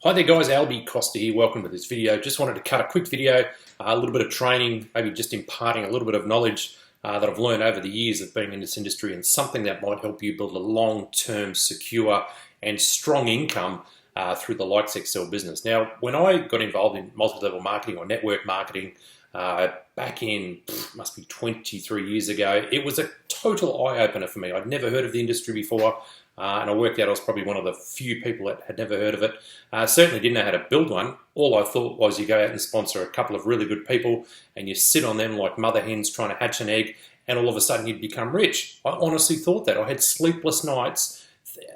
Hi there guys, Albie Costa here, welcome to this video. Just wanted to cut a quick video, a little bit of training, maybe just imparting a little bit of knowledge that I've learned over the years of being in this industry and something that might help you build a long-term, secure and strong income through the Likes Excel business. Now, when I got involved in multi-level marketing or network marketing back in, must be 23 years ago, it was a total eye-opener for me. I'd never heard of the industry before. And I worked out I was probably one of the few people that had never heard of it. Certainly didn't know how to build one. All I thought was you go out and sponsor a couple of really good people and you sit on them like mother hens trying to hatch an egg and all of a sudden you'd become rich. I honestly thought that. I had sleepless nights.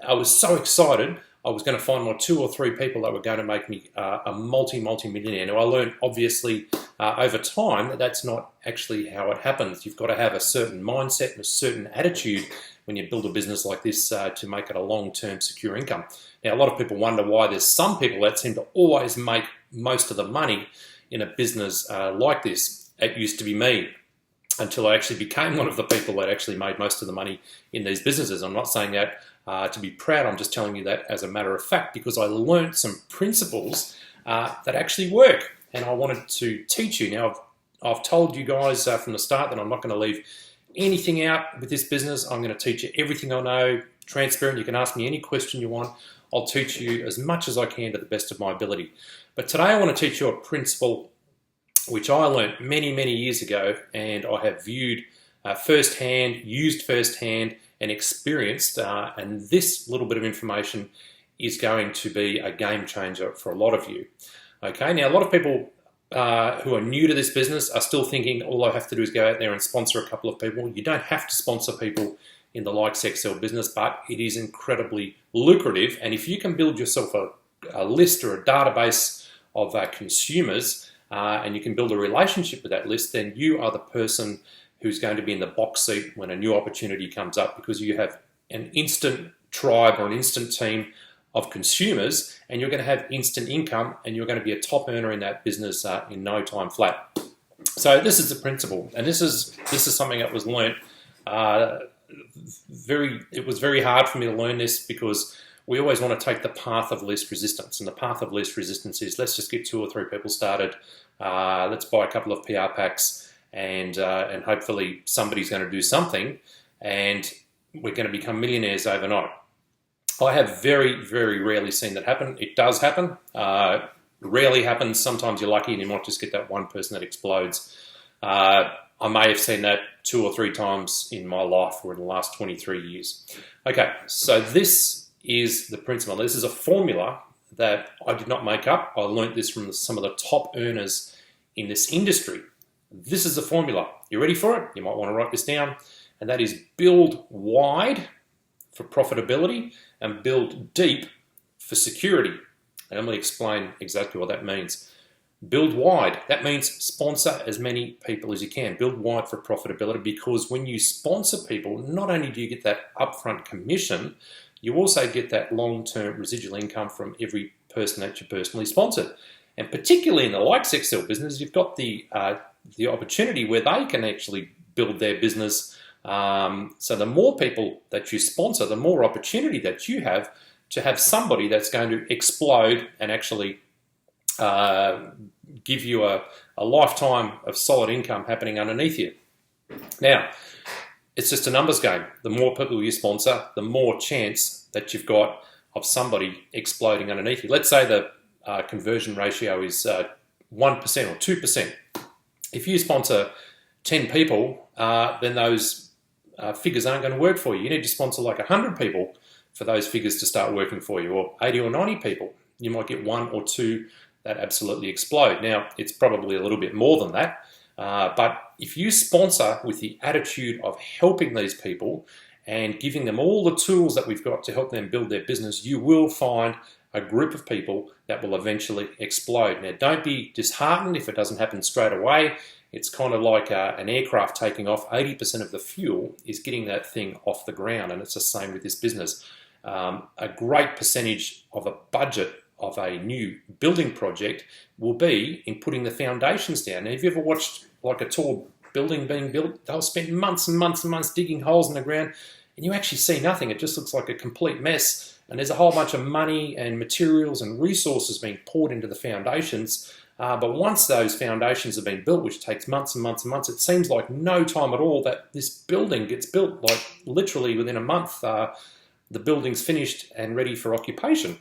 I was so excited I was going to find my 2 or 3 people that were going to make me a multi-millionaire. Now I learned obviously over time that that's not actually how it happens. You've got to have a certain mindset and a certain attitude when you build a business like this to make it a long-term secure income. Now, a lot of people wonder why there's some people that seem to always make most of the money in a business like this. It used to be me until I actually became one of the people that actually made most of the money in these businesses. I'm not saying that to be proud, I'm just telling you that as a matter of fact because I learned some principles that actually work and I wanted to teach you. Now, I've told you guys from the start that I'm not going to leave anything out with this business. I'm going to teach you everything I know, transparent. You can ask me any question you want. I'll teach you as much as I can to the best of my ability. But today I want to teach you a principle which I learned many, many years ago and I have viewed firsthand, used firsthand and experienced. And this little bit of information is going to be a game changer for a lot of you. Okay, now a lot of people who are new to this business are still thinking all I have to do is go out there and sponsor a couple of people. You don't have to sponsor people in the Likes Excel business, but it is incredibly lucrative. And if you can build yourself a list or a database of consumers and you can build a relationship with that list, then you are the person who's going to be in the box seat when a new opportunity comes up because you have an instant tribe or an instant team of consumers and you're going to have instant income and you're going to be a top earner in that business in no time flat. So this is the principle, and this is something that was learnt it was very hard for me to learn this because we always want to take the path of least resistance, and the path of least resistance is let's just get 2 or 3 people started, let's buy a couple of PR packs and hopefully somebody's going to do something and we're going to become millionaires overnight. I have very, very rarely seen that happen. It does happen. Rarely happens. Sometimes you're lucky and you might just get that one person that explodes. I may have seen that 2 or 3 times in my life or in the last 23 years. Okay, so this is the principle. This is a formula that I did not make up. I learned this from some of the top earners in this industry. This is the formula. You ready for it? You might want to write this down. And that is build wide for profitability and build deep for security. And I'm going to explain exactly what that means. Build wide, that means sponsor as many people as you can. Build wide for profitability because when you sponsor people, not only do you get that upfront commission, you also get that long-term residual income from every person that you personally sponsored. And particularly in the Likes Excel business, you've got the opportunity where they can actually build their business. So the more people that you sponsor, the more opportunity that you have to have somebody that's going to explode and actually give you a lifetime of solid income happening underneath you. Now, it's just a numbers game. The more people you sponsor, the more chance that you've got of somebody exploding underneath you. Let's say the conversion ratio is 1% or 2%. If you sponsor 10 people, then those figures aren't going to work for you. You need to sponsor like 100 people for those figures to start working for you, or 80 or 90 people. You might get 1 or 2 that absolutely explode. Now, it's probably a little bit more than that, but if you sponsor with the attitude of helping these people and giving them all the tools that we've got to help them build their business, you will find a group of people that will eventually explode. Now, don't be disheartened if it doesn't happen straight away. It's kind of like an aircraft taking off. 80% of the fuel is getting that thing off the ground, and it's the same with this business. A great percentage of a budget of a new building project will be in putting the foundations down. Now, have you ever watched like a tall building being built? They'll spend months and months and months digging holes in the ground, and you actually see nothing. It just looks like a complete mess. and there's a whole bunch of money and materials and resources being poured into the foundations. But once those foundations have been built, which takes months and months and months, it seems like no time at all that this building gets built. Like literally within a month, the building's finished and ready for occupation.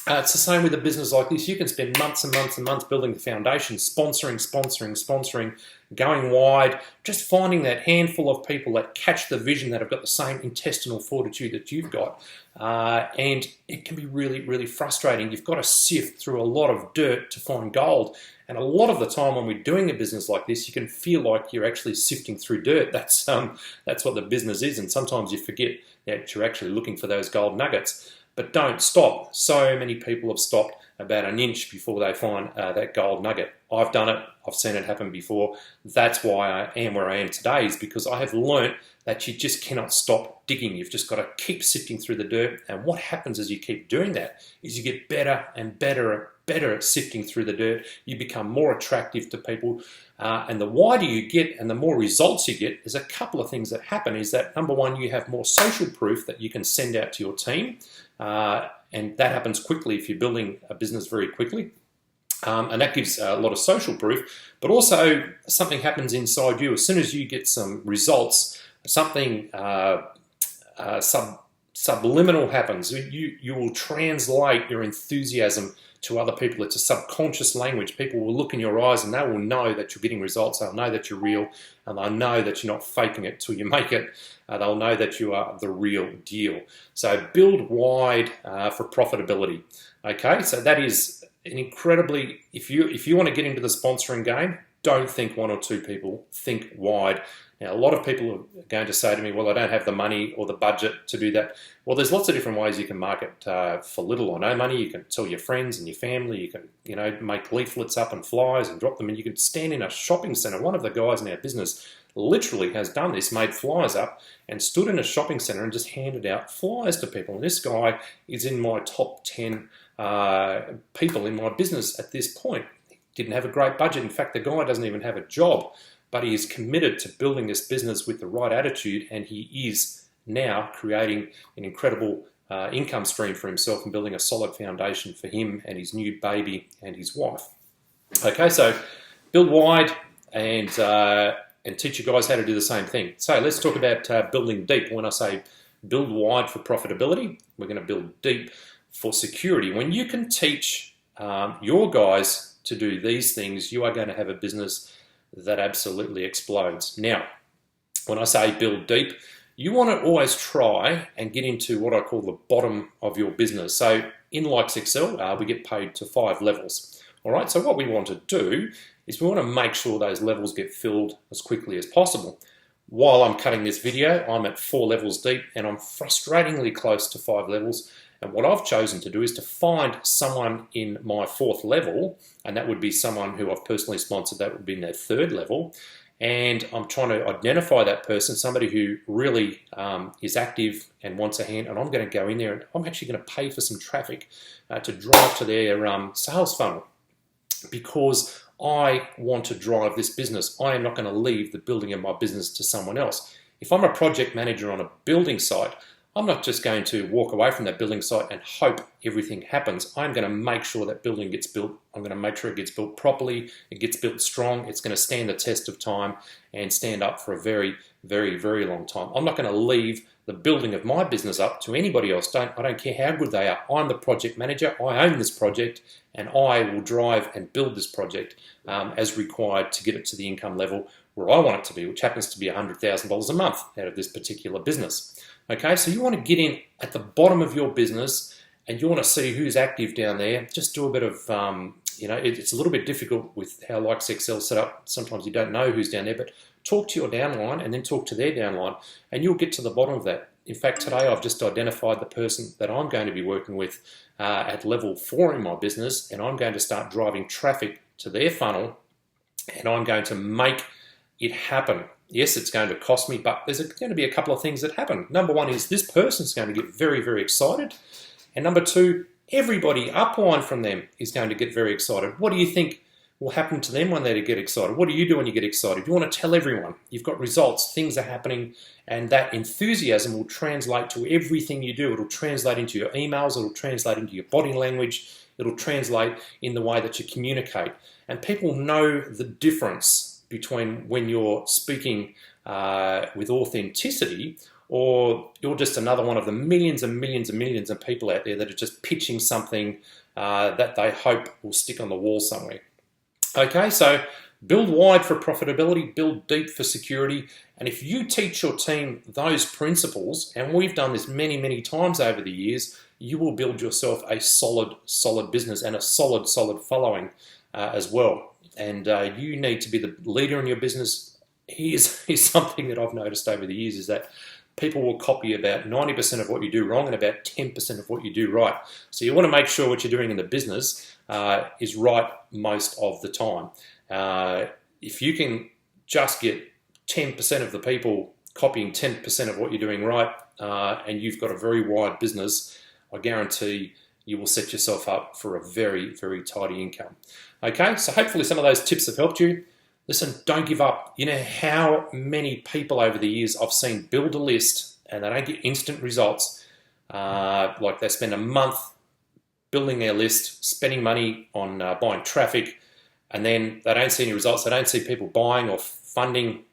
It's the same with a business like this. You can spend months and months and months building the foundation, sponsoring, going wide, just finding that handful of people that catch the vision, that have got the same intestinal fortitude that you've got. And it can be really, really frustrating. You've got to sift through a lot of dirt to find gold. And a lot of the time when we're doing a business like this, you can feel like you're actually sifting through dirt. That's what the business is. And sometimes you forget that you're actually looking for those gold nuggets. But don't stop. So many people have stopped about an inch before they find that gold nugget. I've done it. I've seen it happen before. That's why I am where I am today, is because I have learnt that you just cannot stop digging. You've just got to keep sifting through the dirt. And what happens as you keep doing that is you get better and better at sifting through the dirt. You become more attractive to people. And the wider you get and the more results you get, there's a couple of things that happen. Is that, number one, you have more social proof that you can send out to your team. And that happens quickly if you're building a business very quickly. And that gives a lot of social proof. But also something happens inside you. As soon as you get some results, something subliminal happens. You will translate your enthusiasm to other people. It's a subconscious language. People will look in your eyes and they will know that you're getting results. They'll know that you're real, and they'll know that you're not faking it till you make it. They'll know that you are the real deal. So build wide for profitability. Okay, so that is an incredibly, if you want to get into the sponsoring game, don't think one or two people, think wide. Now, a lot of people are going to say to me, well, I don't have the money or the budget to do that. Well, there's lots of different ways you can market for little or no money. You can tell your friends and your family. You can, make leaflets up and flyers and drop them. And you can stand in a shopping centre. One of the guys in our business literally has done this, made flyers up and stood in a shopping centre and just handed out flyers to people. And this guy is in my top 10 people in my business at this point. He didn't have a great budget. In fact, the guy doesn't even have a job. But he is committed to building this business with the right attitude, and he is now creating an incredible income stream for himself and building a solid foundation for him and his new baby and his wife. Okay, so build wide and teach you guys how to do the same thing. So let's talk about building deep. When I say build wide for profitability, we're going to build deep for security. When you can teach your guys to do these things, you are going to have a business that absolutely explodes. Now, when I say build deep, you want to always try and get into what I call the bottom of your business. So in Likes Excel, we get paid to 5 levels. All right, so what we want to do is we want to make sure those levels get filled as quickly as possible. While I'm cutting this video, I'm at 4 levels deep and I'm frustratingly close to 5 levels. And what I've chosen to do is to find someone in my 4th level, and that would be someone who I've personally sponsored, that would be in their 3rd level. And I'm trying to identify that person, somebody who really is active and wants a hand, and I'm going to go in there and I'm actually going to pay for some traffic to drive to their sales funnel, because I want to drive this business. I am not going to leave the building of my business to someone else. If I'm a project manager on a building site, I'm not just going to walk away from that building site and hope everything happens. I'm going to make sure that building gets built. I'm going to make sure it gets built properly. It gets built strong. It's going to stand the test of time and stand up for a very, very, very long time. I'm not going to leave the building of my business up to anybody else. I don't care how good they are. I'm the project manager. I own this project, and I will drive and build this project as required to get it to the income level where I want it to be, which happens to be $100,000 a month out of this particular business. Okay, so you want to get in at the bottom of your business and you want to see who's active down there. Just do a bit of, it's a little bit difficult with how Likes Excel set up. Sometimes you don't know who's down there, but talk to your downline and then talk to their downline and you'll get to the bottom of that. In fact, today I've just identified the person that I'm going to be working with at level 4 in my business, and I'm going to start driving traffic to their funnel, and I'm going to make it happen. Yes, it's going to cost me, but there's going to be a couple of things that happen. Number one is this person's going to get very, very excited. And number two, everybody upline from them is going to get very excited. What do you think will happen to them when they get excited? What do you do when you get excited? You want to tell everyone. You've got results, things are happening, and that enthusiasm will translate to everything you do. It'll translate into your emails, it'll translate into your body language, it'll translate in the way that you communicate. And people know the difference between when you're speaking with authenticity, or you're just another one of the millions and millions and millions of people out there that are just pitching something that they hope will stick on the wall somewhere. Okay, so build wide for profitability, build deep for security, and if you teach your team those principles, and we've done this many, many times over the years, you will build yourself a solid business and a solid following as well. And you need to be the leader in your business. Here's something that I've noticed over the years is that people will copy about 90% of what you do wrong and about 10% of what you do right. So you want to make sure what you're doing in the business is right most of the time. If you can just get 10% of the people copying 10% of what you're doing right, and you've got a very wide business, I guarantee you will set yourself up for a very, very tidy income. Okay, so hopefully some of those tips have helped you. Listen, don't give up. You know how many people over the years I've seen build a list and they don't get instant results. Like they spend a month building their list, spending money on buying traffic, and then they don't see any results. They don't see people buying or funding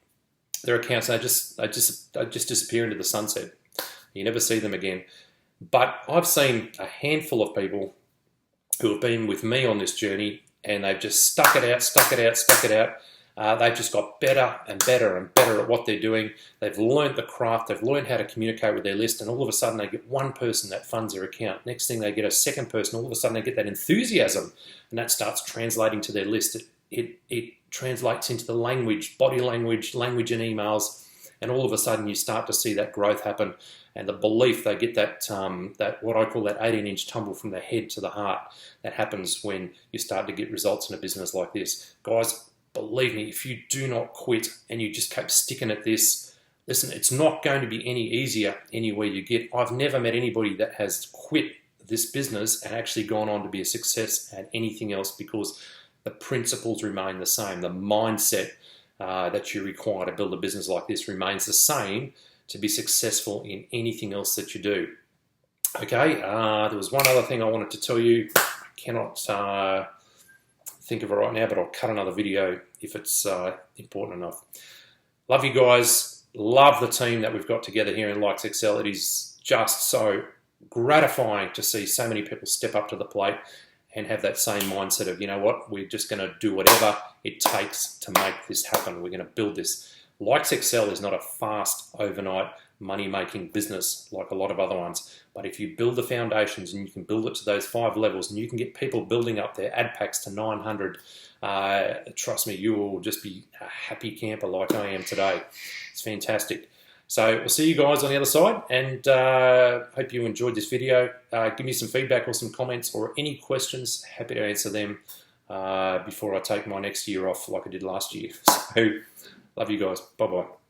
their accounts. They just disappear into the sunset. You never see them again. But I've seen a handful of people who have been with me on this journey, and they've just stuck it out. They've just got better and better and better at what they're doing. They've learned the craft. They've learned how to communicate with their list, and all of a sudden they get one person that funds their account. Next thing they get a second person. All of a sudden they get that enthusiasm, and that starts translating to their list. It translates into the language, body language, language in emails, and all of a sudden you start to see that growth happen, and the belief, they get that what I call that 18-inch tumble from the head to the heart. That happens when you start to get results in a business like this. Guys, believe me, if you do not quit and you just keep sticking at this, listen, it's not going to be any easier anywhere you get. I've never met anybody that has quit this business and actually gone on to be a success at anything else, because the principles remain the same. The mindset that you require to build a business like this remains the same to be successful in anything else that you do. Okay, there was one other thing I wanted to tell you. I cannot think of it right now, but I'll cut another video if it's important enough. Love you guys. Love the team that we've got together here in Likes Excel. It is just so gratifying to see so many people step up to the plate and have that same mindset of, you know what, we're just going to do whatever it takes to make this happen. We're going to build this. Likes Excel is not a fast, overnight, money-making business like a lot of other ones. But if you build the foundations and you can build it to those 5 levels, and you can get people building up their ad packs to 900, trust me, you will just be a happy camper like I am today. It's fantastic. So we'll see you guys on the other side, and hope you enjoyed this video. Give me some feedback or some comments or any questions. Happy to answer them before I take my next year off like I did last year. So love you guys. Bye-bye.